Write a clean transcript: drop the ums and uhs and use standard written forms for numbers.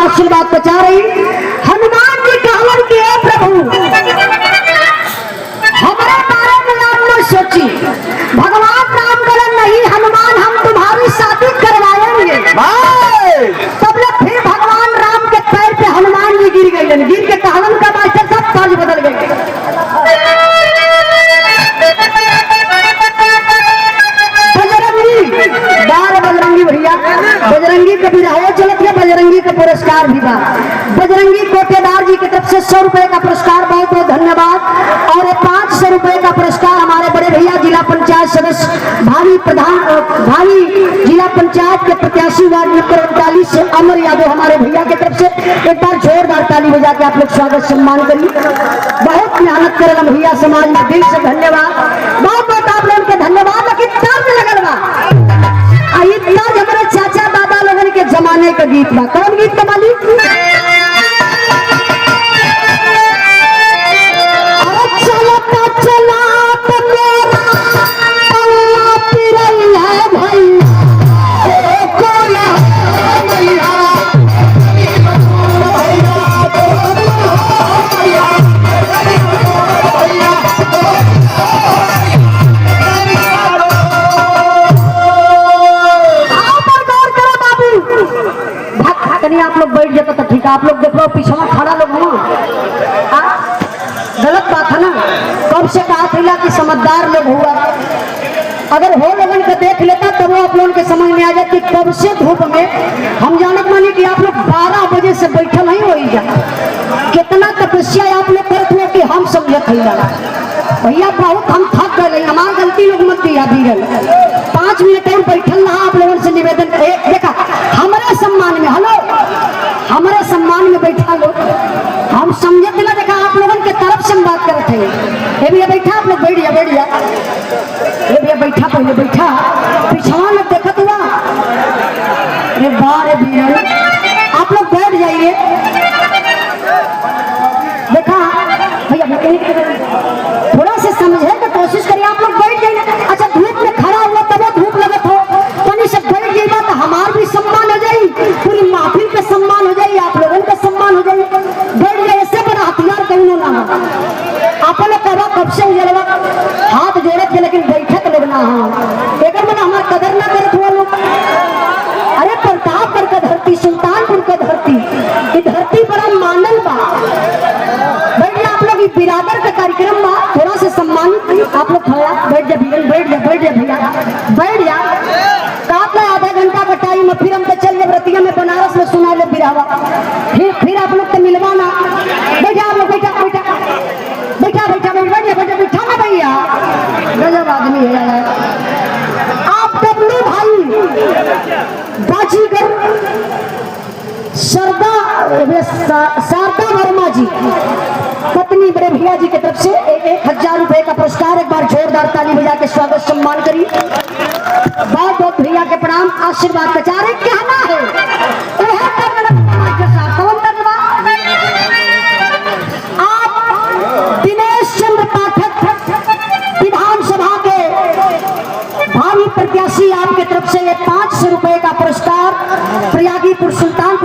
आशीर्वाद बचा रही हनुमान जी कहलन के प्रभु हमारे बारे में आप न सोची। भगवान राम बोले नहीं हनुमान हम तुम्हारी शादी करवाएंगे। तब लोग फिर भगवान राम के पैर पे हनुमान जी गिर गए। गिर के कहलन का मास्टर सब ताज बदल गए। बजरंगी भैया बजरंगी का विधायक चलत है। बजरंगी का पुरस्कार भी बा। बजरंगी कोटेदार जी की तरफ से 100 रुपए का पुरस्कार बहुत बहुत धन्यवाद। और 500 रुपए का पुरस्कार हमारे बड़े भैया जिला पंचायत सदस्य भावी जिला पंचायत के प्रत्याशी वार्ड नंबर 39 से अमर यादव हमारे भैया की तरफ से एक बार जोरदार ताली बजा के आप लोग स्वागत सम्मान करिए। बहुत मेहनत करल भैया समाज में, दिल से धन्यवाद। बहुत बहुत आप लोगों के धन्यवाद। लेकिन तर्ज लगल बा इतना हमारे चाचा दादा लोगन के जमाने का गीत बा। कौन गीत का मालिक? आप लोग बैठ जाते तो ठीक है। आप लोग देख लो पीछे खड़ा लोग हो, गलत बात है ना। कब से कहा था कि समझदार लोग हुआ, अगर हो लोगन को देख लेता तब वो आप लोगों के समझ में आ जाती। कब से धूप में हम जानत मानी कि आप लोग 12 बजे से बैठे नहीं हो जा। कितना तपस्या आप लोग करते हुए कि हम समझत भैया बहुत हम थक गए। हमारी गलती लोग मत दिया भीगल 5 मिनट और बैठल रहा। आप लोगों से निवेदन देखा हमारे सम्मान में, हेलो हमारे सम्मान में बैठा लो। हम समझे ना, देखा आप लोगों के तरफ से हम बात करते हैं। ये भैया बैठा, आप लोग बैठ जा बैठ जा। ये भैया बैठा, पहले बैठा पिछवा लोग देखा हुआ। अरे बारे भैया आप लोग बैठ जाइए। देखा भैया थोड़ा से समझे तो कोशिश करिए। आप लोग बैठ जाइए। अच्छा धूप में खड़ा हुआ तब धूप लगत हो पानी से बैठ जाइए तो हमार भी सम्मान हो जाए, पूरी महफिल का सम्मान हो जाए, आप लोगों का सम्मान हो जाए। बैठ जाए, ऐसे बड़ा हथियार कहूँ ना हो। अपने कबा कब से उजलवा हाथ जोड़े थे लेकिन बैठक लोग ना हो। एक मैंने हमारा कदर ना करत हुआ लोग। अरे प्रतापगढ़ का धरती, सुल्तानपुर का धरती, ये धरती बड़ा मानल बा। बैठ जा आप लोग, बिरादर का कार्यक्रम बा, थोड़ा सा सम्मान आप लोग खड़ा बैठ जा बैठ जा बैठ जा भैया बैठ जा। काफी आधा घंटा का टाइम, फिर हम तो चल जब रतिया में बनारस में सुना ले बिरावा। फिर आप लोग तो मिलवाना। बैठा आप लोग, बैठा बैठा बैठा बैठा बैठा बैठा बैठा ना भैया। गजब आदमी है आप। डब्लू भाई बाजीगर शारदा वर्मा जी पत्नी बड़े भैया जी की तरफ से 1000 रुपए का पुरस्कार। एक बार जोरदार ताली बजा के स्वागत सम्मान करिए। बहुत बहुत भैया के प्रणाम आशीर्वाद बेचारे कहना है वह कौन करवा आप दिनेश चंद्र पाठक विधानसभा के भावी प्रत्याशी आपके तरफ से ये 500 रुपए